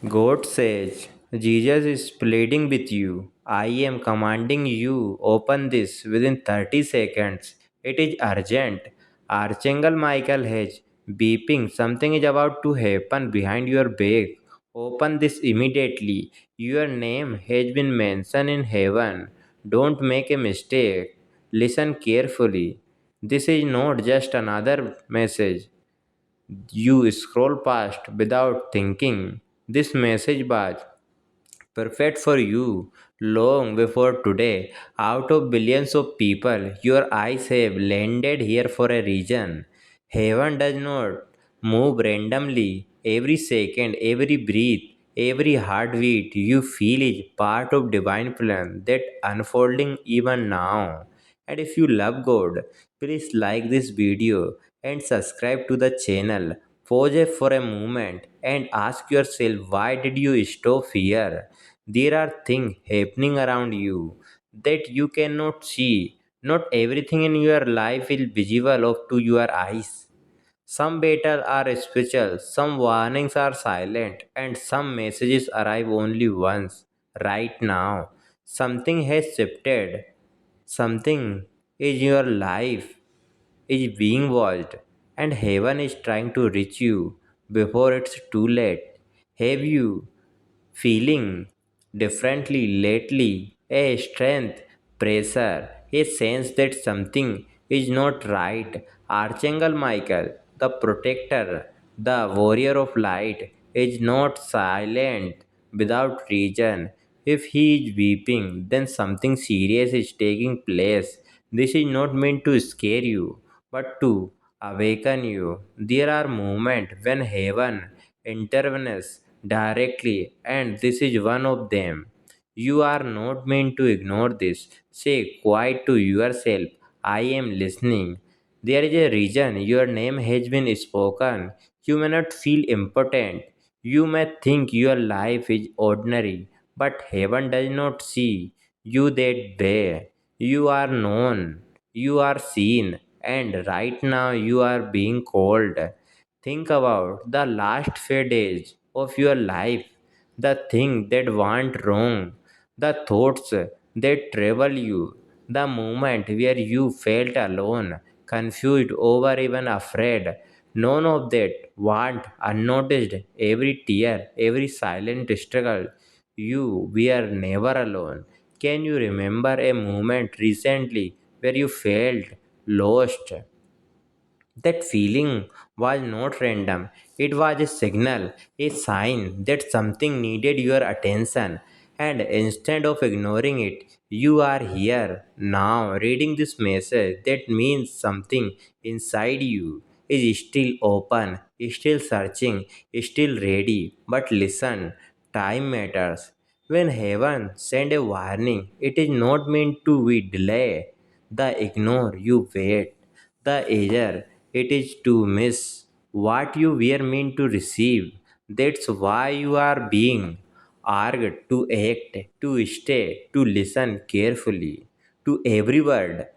God says, Jesus is pleading with you. I am commanding you, open this within 30 seconds. It is urgent. Archangel Michael has beeping. Something is about to happen behind your back. Open this immediately. Your name has been mentioned in heaven. Don't make a mistake. Listen carefully. This is not just another message you scroll past without thinking. This message was perfect for you long before today. Out of billions of people, your eyes have landed here for a reason. Heaven does not move randomly. Every second, every breath, every heartbeat you feel is part of divine plan that unfolding even now. And if you love God, please like this video and subscribe to the channel. Pause it for a moment and ask yourself, why did you stop here? There are things happening around you that you cannot see. Not everything in your life is visible up to your eyes. Some battles are special, some warnings are silent, and some messages arrive only once. Right now, something has shifted. Something is your life is being watched, and heaven is trying to reach you before it's too late. Have you feeling differently lately? A strength, pressure, a sense that something is not right. Archangel Michael, the protector, the warrior of light, is not silent without reason. If he is weeping, then something serious is taking place. This is not meant to scare you, but to awaken you. There are moments when heaven intervenes directly, and this is one of them. You are not meant to ignore this. Say quiet to yourself, I am listening. There is a reason your name has been spoken. You may not feel important. You may think your life is ordinary, but heaven does not see you that way. You are known, you are seen, and right now you are being called. Think about the last few days of your life, the things that went wrong, the thoughts that trouble you, the moment where you felt alone, confused, or even afraid. None of that went unnoticed. Every tear, every silent struggle, you were never alone. Can you remember a moment recently where you felt lost? That feeling was not random, it was a signal, a sign that something needed your attention. And instead of ignoring it, you are here now reading this message. That means something inside you is still open, still searching, still ready. But listen, time matters. When heaven send a warning, it is not meant to be delay. The ignore you wait the error it is to miss what you were meant to receive. That's why you are being urged to act, to stay, to listen carefully to every word.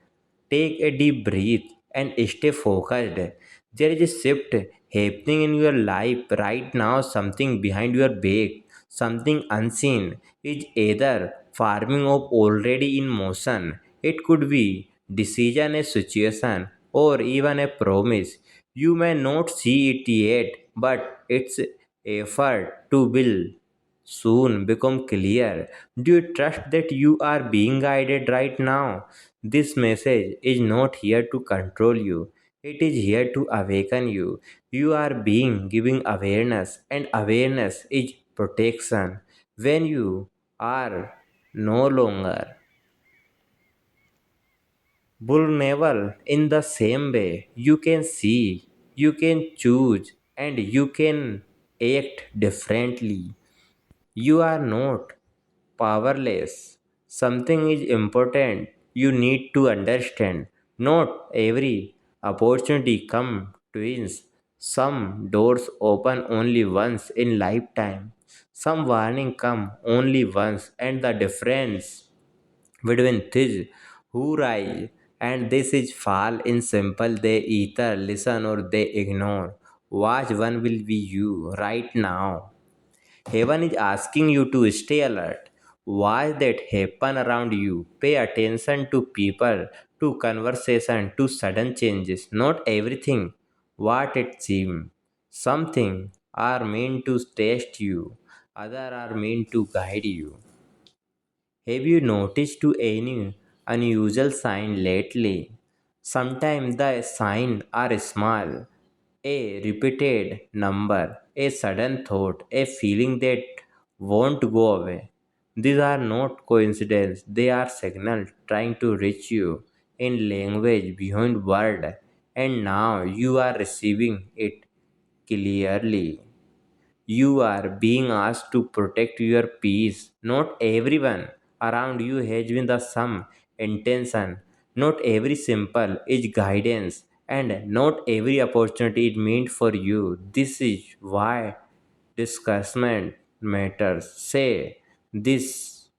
Take a deep breath and stay focused. There is a shift happening in your life right now, something behind your back, something unseen is either forming up already in motion. It could be decision, a situation, or even a promise. You may not see it yet, but its effort to build soon become clear. Do you trust that you are being guided right now? This message is not here to control you. It is here to awaken you. You are being given awareness, and awareness is protection. When you are no longer vulnerable in the same way, you can see, you can choose, and you can act differently. You are not powerless. Something is important you need to understand. Not every opportunity come twins. Some doors open only once in lifetime. Some warning come only once, and the difference between this who rise and this is fall in simple. They either listen or they ignore. Watch one will be you right now. Heaven is asking you to stay alert. Watch that happen around you. Pay attention to people, to conversation, to sudden changes. Not everything what it seems. Something are meant to test you, other are meant to guide you. Have you noticed to any unusual sign lately? Sometimes the signs are small, a repeated number, a sudden thought, a feeling that won't go away. These are not coincidences, they are signals trying to reach you in language beyond word, and now you are receiving it clearly. You are being asked to protect your peace. Not everyone around you has been the same intention. Not every simple is guidance, and not every opportunity is meant for you. This is why discussment matters. Say this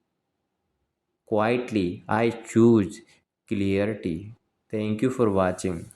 quietly: I choose clarity. Thank you for watching.